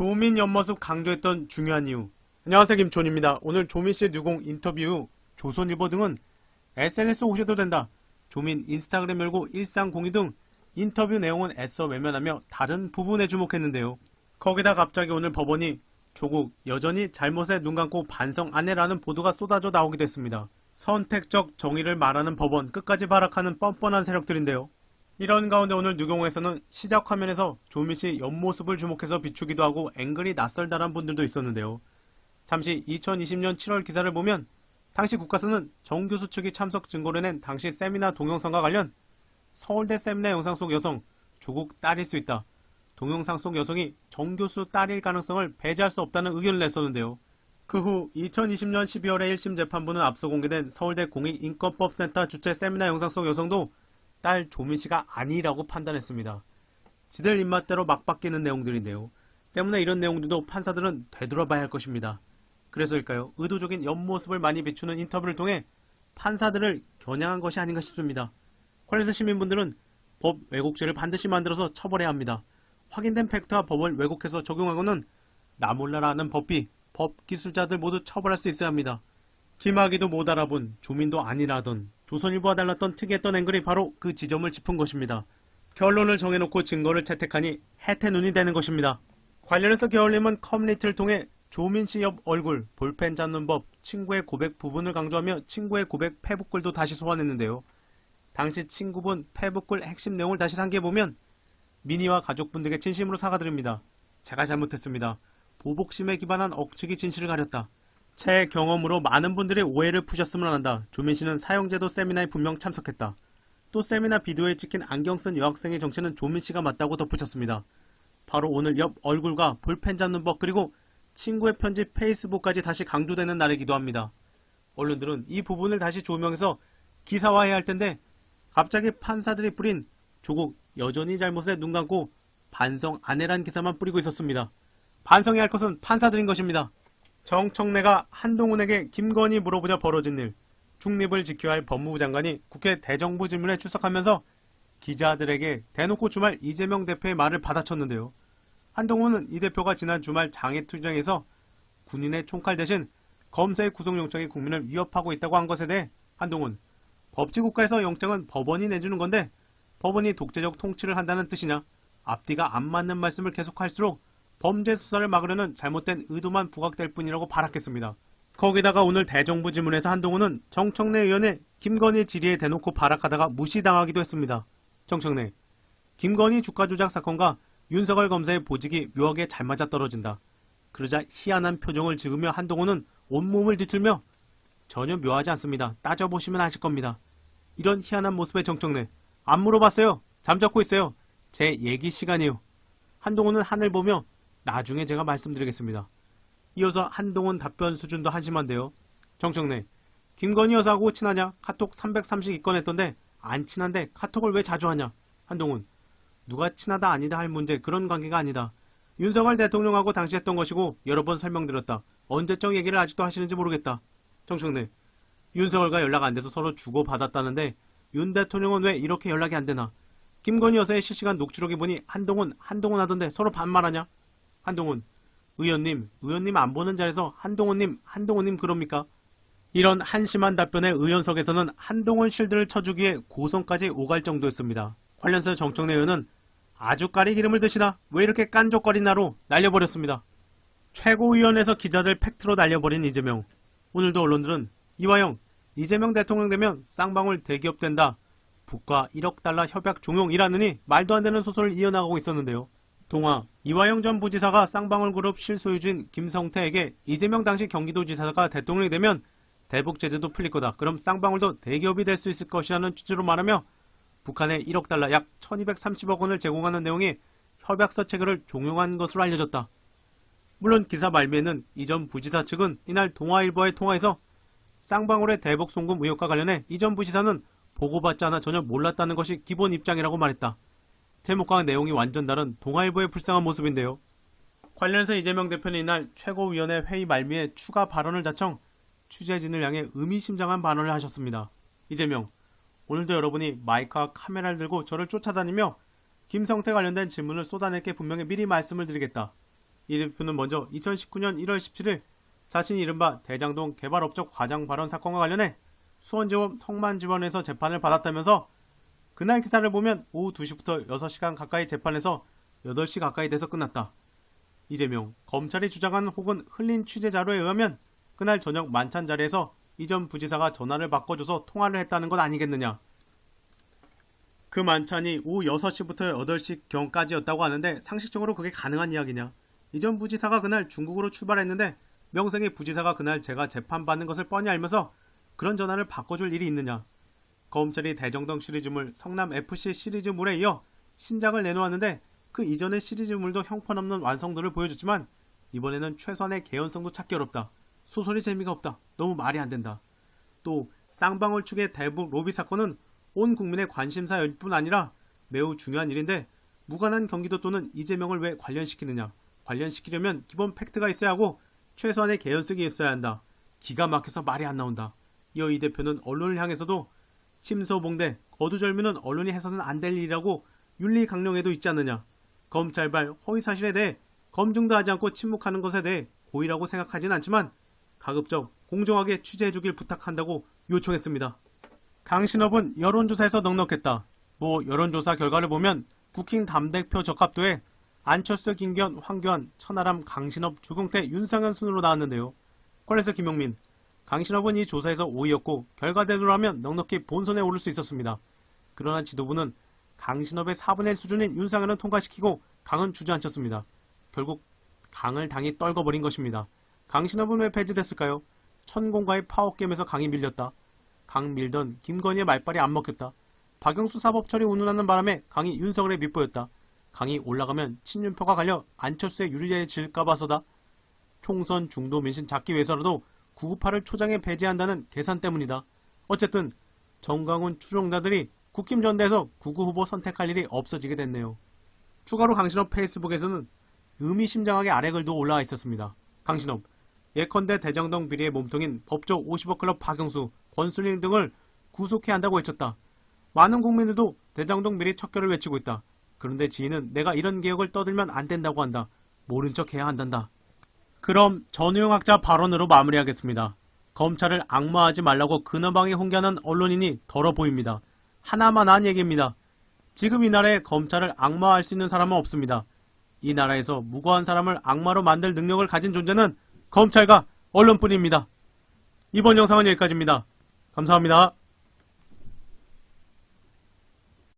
조민 옆모습 강조했던 중요한 이유. 안녕하세요, 김촌입니다. 오늘 조민씨의 뉴공 인터뷰 후 조선일보 등은 SNS 오셔도 된다, 조민 인스타그램 열고 일상 공유 등 인터뷰 내용은 애써 외면하며 다른 부분에 주목했는데요. 거기다 갑자기 오늘 법원이 조국 여전히 잘못에 눈 감고 반성 안 해라는 보도가 쏟아져 나오기도 했습니다. 선택적 정의를 말하는 법원, 끝까지 발악하는 뻔뻔한 세력들인데요. 이런 가운데 오늘 뉴공에서는 시작 화면에서 조민씨 옆모습을 주목해서 비추기도 하고 앵글이 낯설다란 분들도 있었는데요. 잠시 2020년 7월 기사를 보면 당시 국가수는 정 교수 측이 참석 증거를 낸 당시 세미나 동영상과 관련 서울대 세미나 영상 속 여성 조국 딸일 수 있다, 동영상 속 여성이 정 교수 딸일 가능성을 배제할 수 없다는 의견을 냈었는데요. 그 후 2020년 12월에 1심 재판부는 앞서 공개된 서울대 공익인권법센터 주최 세미나 영상 속 여성도 딸 조민씨가 아니라고 판단했습니다. 지들 입맛대로 막 바뀌는 내용들인데요. 때문에 이런 내용들도 판사들은 되돌아봐야 할 것입니다. 그래서일까요? 의도적인 옆모습을 많이 비추는 인터뷰를 통해 판사들을 겨냥한 것이 아닌가 싶습니다. 관련해서 시민분들은 법 왜곡죄를 반드시 만들어서 처벌해야 합니다. 확인된 팩트와 법을 왜곡해서 적용하고는 나 몰라라 하는 법비, 법 기술자들 모두 처벌할 수 있어야 합니다. 김학의도 못 알아본, 조민도 아니라던, 조선일보와 달랐던 특이했던 앵글이 바로 그 지점을 짚은 것입니다. 결론을 정해놓고 증거를 채택하니 해태눈이 되는 것입니다. 관련해서 게을림은 커뮤니티를 통해 조민씨 옆 얼굴, 볼펜 잡는 법, 친구의 고백 부분을 강조하며 친구의 고백 페북글도 다시 소환했는데요. 당시 친구분 페북글 핵심 내용을 다시 상기해보면 미니와 가족분들께 진심으로 사과드립니다. 제가 잘못했습니다. 보복심에 기반한 억측이 진실을 가렸다. 제 경험으로 많은 분들이 오해를 푸셨으면 한다. 조민씨는 사형제도 세미나에 분명 참석했다. 또 세미나 비디오에 찍힌 안경 쓴 여학생의 정체는 조민씨가 맞다고 덧붙였습니다. 바로 오늘 옆 얼굴과 볼펜 잡는 법 그리고 친구의 편지 페이스북까지 다시 강조되는 날이기도 합니다. 언론들은 이 부분을 다시 조명해서 기사화해야 할 텐데 갑자기 판사들이 뿌린 조국 여전히 잘못에 눈 감고 반성 안 해란 기사만 뿌리고 있었습니다. 반성해야 할 것은 판사들인 것입니다. 정청래가 한동훈에게 김건희 물어보자 벌어진 일. 중립을 지켜야 할 법무부 장관이 국회 대정부 질문에 출석하면서 기자들에게 대놓고 주말 이재명 대표의 말을 받아쳤는데요. 한동훈은 이 대표가 지난 주말 장애투쟁에서 군인의 총칼 대신 검사의 구속영장이 국민을 위협하고 있다고 한 것에 대해 한동훈, 법치국가에서 영장은 법원이 내주는 건데 법원이 독재적 통치를 한다는 뜻이냐, 앞뒤가 안 맞는 말씀을 계속할수록 범죄 수사를 막으려는 잘못된 의도만 부각될 뿐이라고 발악했습니다. 거기다가 오늘 대정부 질문에서 한동훈은 정청래 의원의 김건희 질의에 대놓고 발악하다가 무시당하기도 했습니다. 정청래, 김건희 주가 조작 사건과 윤석열 검사의 보직이 묘하게 잘 맞아떨어진다. 그러자 희한한 표정을 지으며 한동훈은 온몸을 뒤틀며 전혀 묘하지 않습니다. 따져보시면 아실 겁니다. 이런 희한한 모습의 정청래, 안 물어봤어요. 잠자코 있어요. 제 얘기 시간이에요. 한동훈은 하늘 보며 나중에 제가 말씀드리겠습니다. 이어서 한동훈 답변 수준도 한심한데요. 정청래, 김건희 여사하고 친하냐? 카톡 332건 했던데 안 친한데 카톡을 왜 자주 하냐? 한동훈, 누가 친하다 아니다 할 문제, 그런 관계가 아니다. 윤석열 대통령하고 당시 했던 것이고 여러 번 설명드렸다. 언제적 얘기를 아직도 하시는지 모르겠다. 정청래, 윤석열과 연락 안 돼서 서로 주고받았다는데 윤 대통령은 왜 이렇게 연락이 안 되나? 김건희 여사의 실시간 녹취록에 보니 한동훈 하던데 서로 반말하냐? 한동훈, 의원님 안 보는 자리에서 한동훈님 그럽니까? 이런 한심한 답변에 의원석에서는 한동훈 실드를 쳐주기에 고성까지 오갈 정도였습니다. 관련해서 정청래 의원은 아주 까리 기름을 드시나? 왜 이렇게 깐족거리나로 날려버렸습니다. 최고위원회에서 기자들 팩트로 날려버린 이재명. 오늘도 언론들은 이화영, 이재명 대통령 되면 쌍방울 대기업 된다. 북과 1억 달러 협약 종용이라느니 말도 안 되는 소설을 이어나가고 있었는데요. 동아, 이화영 전 부지사가 쌍방울 그룹 실소유주인 김성태에게 이재명 당시 경기도지사가 대통령이 되면 대북 제재도 풀릴 거다. 그럼 쌍방울도 대기업이 될 수 있을 것이라는 취지로 말하며 북한에 1억 달러 약 1230억 원을 제공하는 내용의 협약서 체결을 종용한 것으로 알려졌다. 물론 기사 말미에는 이전 부지사 측은 이날 동아일보와의 통화에서 쌍방울의 대북 송금 의혹과 관련해 이전 부지사는 보고받지 않아 전혀 몰랐다는 것이 기본 입장이라고 말했다. 제목과 내용이 완전 다른 동아일보의 불쌍한 모습인데요. 관련해서 이재명 대표는 이날 최고위원회 회의 말미에 추가 발언을 자청 취재진을 향해 의미심장한 발언을 하셨습니다. 이재명, 오늘도 여러분이 마이크와 카메라를 들고 저를 쫓아다니며 김성태 관련된 질문을 쏟아낼게 분명히 미리 말씀을 드리겠다. 이 대표는 먼저 2019년 1월 17일 자신이 이른바 대장동 개발업적 과장 발언 사건과 관련해 수원지법 성만지원에서 재판을 받았다면서 그날 기사를 보면 오후 2시부터 6시간 가까이 재판에서 8시 가까이 돼서 끝났다. 이재명, 검찰이 주장한 혹은 흘린 취재 자료에 의하면 그날 저녁 만찬 자리에서 이전 부지사가 전화를 바꿔줘서 통화를 했다는 것 아니겠느냐. 그 만찬이 오후 6시부터 8시경까지였다고 하는데 상식적으로 그게 가능한 이야기냐. 이전 부지사가 그날 중국으로 출발했는데 명색의 부지사가 그날 제가 재판받는 것을 뻔히 알면서 그런 전화를 바꿔줄 일이 있느냐. 검찰이 대정동 시리즈물, 성남FC 시리즈물에 이어 신작을 내놓았는데 그 이전의 시리즈물도 형편없는 완성도를 보여줬지만 이번에는 최소한의 개연성도 찾기 어렵다. 소설이 재미가 없다. 너무 말이 안 된다. 또 쌍방울 측의 대북 로비 사건은 온 국민의 관심사일 뿐 아니라 매우 중요한 일인데 무관한 경기도 또는 이재명을 왜 관련시키느냐. 관련시키려면 기본 팩트가 있어야 하고 최소한의 개연성이 있어야 한다. 기가 막혀서 말이 안 나온다. 이어 이 대표는 언론을 향해서도 침소봉대, 거두절미는 언론이 해서는 안 될 일이라고 윤리 강령에도 있지 않느냐. 검찰발 허위사실에 대해 검증도 하지 않고 침묵하는 것에 대해 고의라고 생각하진 않지만 가급적 공정하게 취재해주길 부탁한다고 요청했습니다. 강신업은 여론조사에서 넉넉했다. 여론조사 결과를 보면 국힘 당대표 적합도에 안철수, 김기현, 황교안, 천하람, 강신업, 조경태, 윤상현 순으로 나왔는데요. 콜에서 김용민, 강신업은 이 조사에서 5위였고 결과대로라면 넉넉히 본선에 오를 수 있었습니다. 그러나 지도부는 강신업의 4분의 1 수준인 윤상현은 통과시키고 강은 주저앉혔습니다. 결국 강을 당이 떨궈버린 것입니다. 강신업은 왜 폐지됐을까요? 천공과의 파워게임에서 강이 밀렸다. 강 밀던 김건희의 말빨이 안 먹혔다. 박영수 사법처리 운운하는 바람에 강이 윤석열에 밑보였다. 강이 올라가면 친윤표가 갈려 안철수의 유리해질까봐서다. 총선 중도 민심 잡기 위해서라도 998을 초장에 배제한다는 계산 때문이다. 어쨌든 정강훈 추종자들이 국힘 전대에서 9구 후보 선택할 일이 없어지게 됐네요. 추가로 강신업 페이스북에서는 의미심장하게 아래 글도 올라와 있었습니다. 강신업, 예컨대 대장동 비리의 몸통인 법조 50억 클럽 박영수, 권순일 등을 구속해야 한다고 외쳤다. 많은 국민들도 대장동 비리 척결을 외치고 있다. 그런데 지인은 내가 이런 개혁을 떠들면 안 된다고 한다. 모른 척 해야 한단다. 그럼 전우용 학자 발언으로 마무리하겠습니다. 검찰을 악마하지 말라고 근어방에 홍계하는 언론인이 더러 보입니다. 하나만 한 얘기입니다. 지금 이 나라에 검찰을 악마할 수 있는 사람은 없습니다. 이 나라에서 무고한 사람을 악마로 만들 능력을 가진 존재는 검찰과 언론뿐입니다. 이번 영상은 여기까지입니다. 감사합니다.